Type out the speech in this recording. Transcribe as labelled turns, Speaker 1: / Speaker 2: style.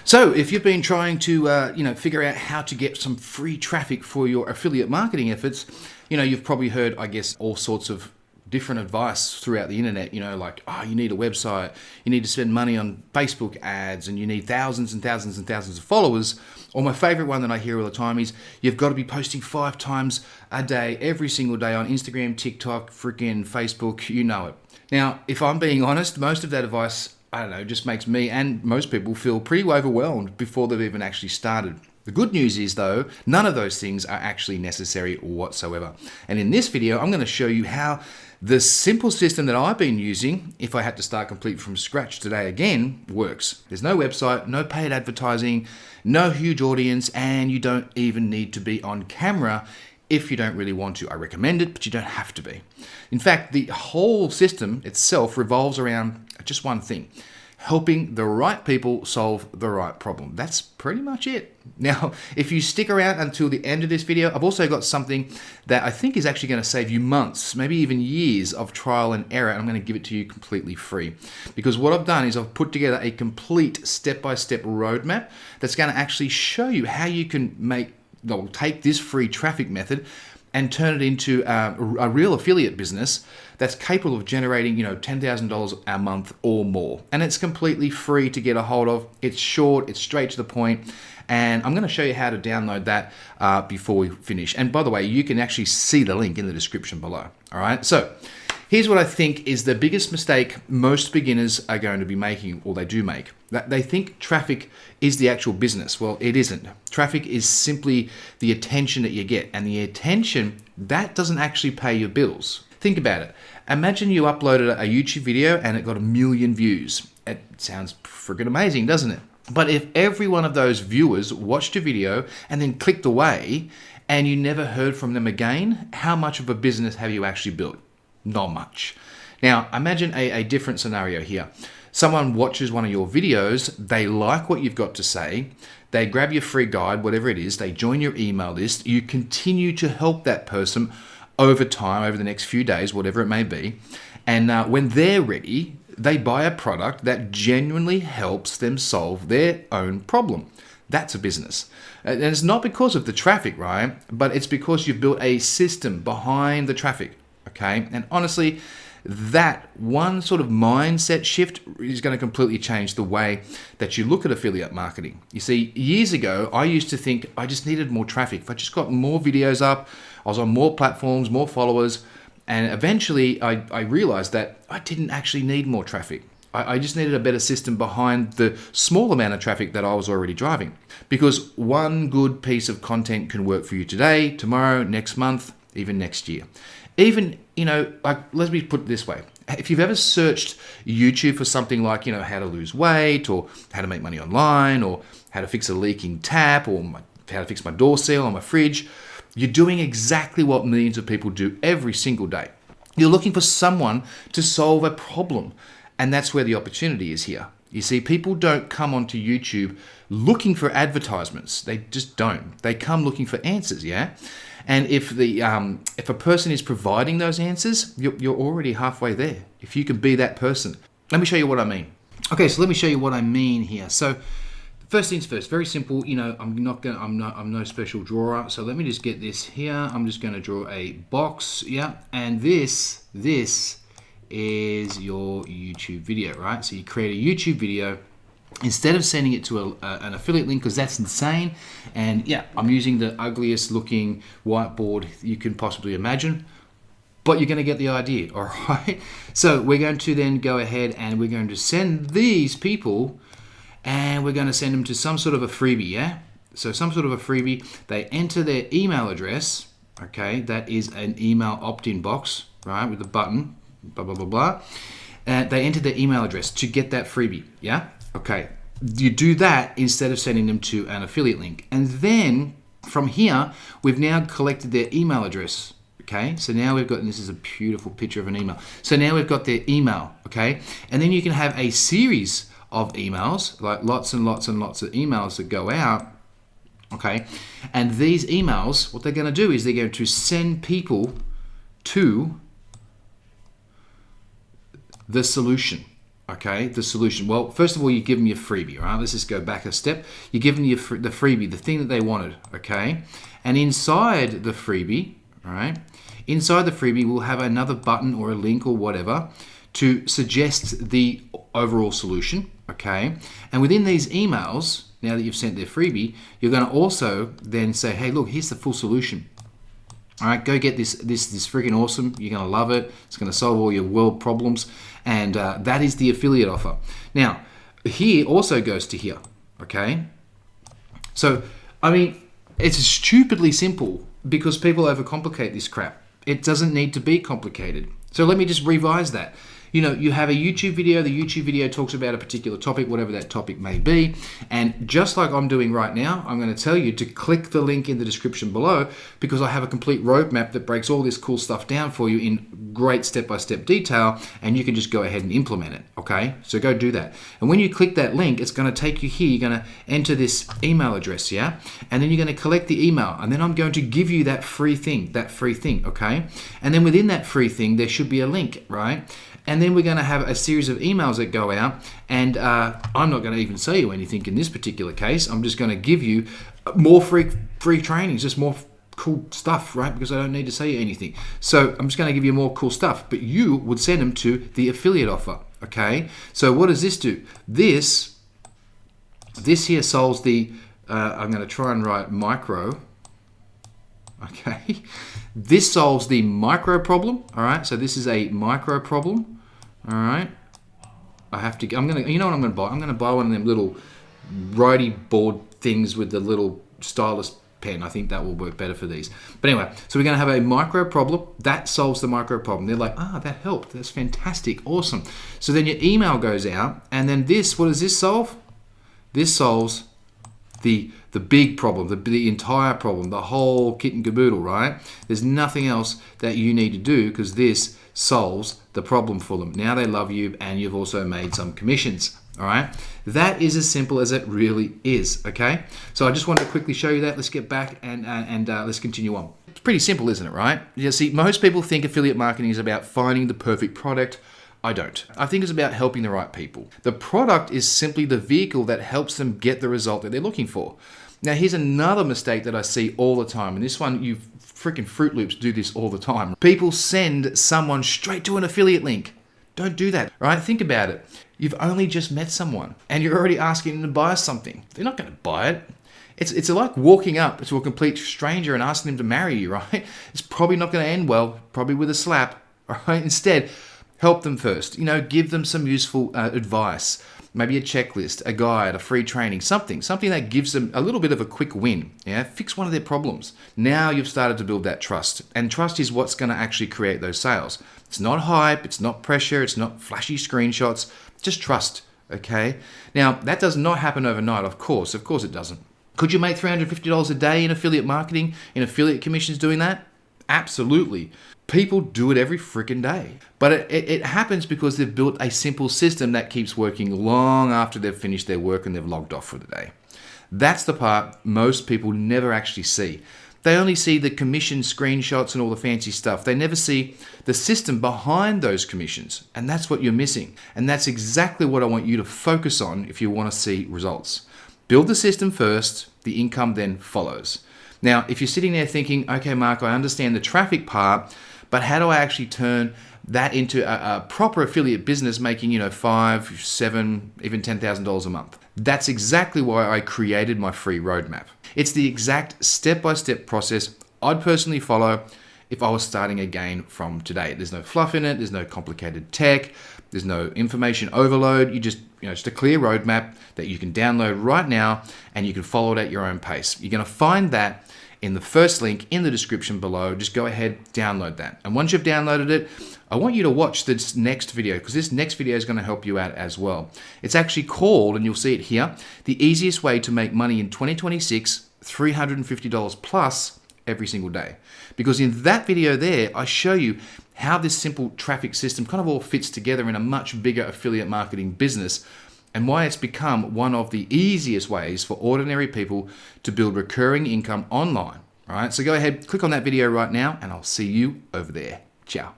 Speaker 1: So if you've been trying to, figure out how to get some free traffic for your affiliate marketing efforts, you've probably heard, I guess, all sorts of different advice throughout the internet, like, you need a website, you need to spend money on Facebook ads, and you need thousands and thousands and thousands of followers. Or my favorite one that I hear all the time is you've got to be posting 5 times a day, every single day on Instagram, TikTok, freaking Facebook, you know it. Now, if I'm being honest, most of that advice, I don't know, just makes me and most people feel pretty overwhelmed before they've even actually started. The good news is, though, none of those things are actually necessary whatsoever. And in this video, I'm going to show you how the simple system that I've been using, if I had to start completely from scratch today again, works. There's no website, no paid advertising, no huge audience, and you don't even need to be on camera if you don't really want to. I recommend it, but you don't have to be. In fact, the whole system itself revolves around just one thing: helping the right people solve the right problem. That's pretty much it. Now, if you stick around until the end of this video, I've also got something that I think is actually going to save you months, maybe even years of trial and error. And I'm going to give it to you completely free. Because what I've done is I've put together a complete step-by-step roadmap that's going to actually show you how you can take this free traffic method and turn it into a real affiliate business that's capable of generating, $10,000 a month or more. And it's completely free to get a hold of. It's short, it's straight to the point. And I'm going to show you how to download that before we finish. And by the way, you can actually see the link in the description below. All right. So here's what I think is the biggest mistake most beginners are going to be making, or they do make. That they think traffic is the actual business. Well, it isn't. Traffic is simply the attention that you get. And the attention, that doesn't actually pay your bills. Think about it. Imagine you uploaded a YouTube video and it got 1 million views. It sounds freaking amazing, doesn't it? But if every one of those viewers watched your video and then clicked away and you never heard from them again, how much of a business have you actually built? Not much. Now, imagine a different scenario here. Someone watches one of your videos, they like what you've got to say, they grab your free guide, whatever it is, they join your email list, you continue to help that person over time, over the next few days, whatever it may be, and when they're ready, they buy a product that genuinely helps them solve their own problem. That's a business. And it's not because of the traffic, right? But it's because you've built a system behind the traffic, okay? And honestly, that one sort of mindset shift is going to completely change the way that you look at affiliate marketing. You see, years ago, I used to think I just needed more traffic. If I just got more videos up, I was on more platforms, more followers, and eventually I realized that I didn't actually need more traffic. I just needed a better system behind the small amount of traffic that I was already driving. Because one good piece of content can work for you today, tomorrow, next month, even next year. Even, let me put it this way. If you've ever searched YouTube for something like, how to lose weight, or how to make money online, or how to fix a leaking tap, or how to fix my door seal on my fridge, you're doing exactly what millions of people do every single day. You're looking for someone to solve a problem. And that's where the opportunity is here. You see, people don't come onto YouTube looking for advertisements. They just don't. They come looking for answers, yeah? And if a person is providing those answers, you're already halfway there. If you can be that person. Let me show you what I mean. Okay, so let me show you what I mean here. So first things first, very simple. I'm no special drawer. So let me just get this here. I'm just going to draw a box, yeah. And this is your YouTube video, right? So you create a YouTube video. Instead of sending it to an affiliate link, because that's insane, and yeah, I'm using the ugliest looking whiteboard you can possibly imagine, but you're going to get the idea, all right? So we're going to then go ahead and we're going to send these people, and we're going to send them to some sort of a freebie, yeah? So some sort of a freebie, they enter their email address, okay? That is an email opt-in box, right, with a button, blah, blah, blah, blah. They enter their email address to get that freebie, yeah? Okay, you do that instead of sending them to an affiliate link. And then from here, we've now collected their email address. Okay, so now we've got, and this is a beautiful picture of an email. So now we've got their email, okay? And then you can have a series of emails, like lots and lots and lots of emails that go out, okay? And these emails, what they're going to do is they're going to send people to the solution. Okay, the solution. Well, first of all, you give them your freebie, all right? Let's just go back a step. You give them the freebie, the thing that they wanted, okay? And inside the freebie, all right, inside the freebie, we'll have another button or a link or whatever to suggest the overall solution, okay? And within these emails, now that you've sent their freebie, you're going to also then say, hey, look, here's the full solution. All right, go get this freaking awesome. You're going to love it. It's going to solve all your world problems. And that is the affiliate offer. Now, here also goes to here, okay? So, I mean, it's stupidly simple because people overcomplicate this crap. It doesn't need to be complicated. So let me just revise that. You know, you have a YouTube video. The YouTube video talks about a particular topic, whatever that topic may be. And just like I'm doing right now, I'm going to tell you to click the link in the description below because I have a complete roadmap that breaks all this cool stuff down for you in great step-by-step detail, and you can just go ahead and implement it, okay? So go do that. And when you click that link, it's going to take you here. You're going to enter this email address, yeah? And then you're going to collect the email, and then I'm going to give you that free thing, okay? And then within that free thing, there should be a link, right? And then we're going to have a series of emails that go out, and I'm not going to even sell you anything in this particular case. I'm just going to give you more free trainings, just more cool stuff, right? Because I don't need to sell you anything. So I'm just going to give you more cool stuff, but you would send them to the affiliate offer, okay? So what does this do? This here solves the, I'm going to try and write micro, okay? This solves the micro problem, all right? So this is a micro problem. All right, you know what I'm gonna buy? I'm gonna buy one of them little righty board things with the little stylus pen. I think that will work better for these. But anyway, so we're gonna have a micro problem. That solves the micro problem. They're like, that helped. That's fantastic, awesome. So then your email goes out, and then this, what does this solve? This solves the big problem, the entire problem, the whole kit and caboodle, right? There's nothing else that you need to do because this solves the problem for them. Now they love you, and you've also made some commissions, all right? That is as simple as it really is, okay? So I just wanted to quickly show you that. Let's get back and let's continue on. It's pretty simple, isn't it, right? You see, most people think affiliate marketing is about finding the perfect product. I don't. I think it's about helping the right people. The product is simply the vehicle that helps them get the result that they're looking for. Now, here's another mistake that I see all the time, and this one, you freaking Fruit Loops do this all the time. People send someone straight to an affiliate link. Don't do that, right? Think about it. You've only just met someone, and you're already asking them to buy something. They're not going to buy it. It's like walking up to a complete stranger and asking them to marry you, right? It's probably not going to end well, probably with a slap, all right? Instead, help them first. You know, give them some useful advice. Maybe a checklist, a guide, a free training, something that gives them a little bit of a quick win. Yeah, fix one of their problems. Now you've started to build that trust, and trust is what's going to actually create those sales. It's not hype, it's not pressure, it's not flashy screenshots, just trust, okay? Now, that does not happen overnight, of course it doesn't. Could you make $350 a day in affiliate marketing, in affiliate commissions doing that? Absolutely. People do it every freaking day. But it happens because they've built a simple system that keeps working long after they've finished their work and they've logged off for the day. That's the part most people never actually see. They only see the commission screenshots and all the fancy stuff. They never see the system behind those commissions. And that's what you're missing. And that's exactly what I want you to focus on if you want to see results. Build the system first, the income then follows. Now, if you're sitting there thinking, okay, Mark, I understand the traffic part, but how do I actually turn that into a proper affiliate business making, $5, $7, even $10,000 a month? That's exactly why I created my free roadmap. It's the exact step-by-step process I'd personally follow if I was starting again from today. There's no fluff in it. There's no complicated tech. There's no information overload. Just a clear roadmap that you can download right now and you can follow it at your own pace. You're going to find that in the first link in the description below. Just go ahead, download that. And once you've downloaded it, I want you to watch this next video because this next video is going to help you out as well. It's actually called, and you'll see it here, the easiest way to make money in 2026, $350 plus every single day. Because in that video there, I show you how this simple traffic system kind of all fits together in a much bigger affiliate marketing business, and why it's become one of the easiest ways for ordinary people to build recurring income online. All right, so go ahead, click on that video right now, and I'll see you over there. Ciao.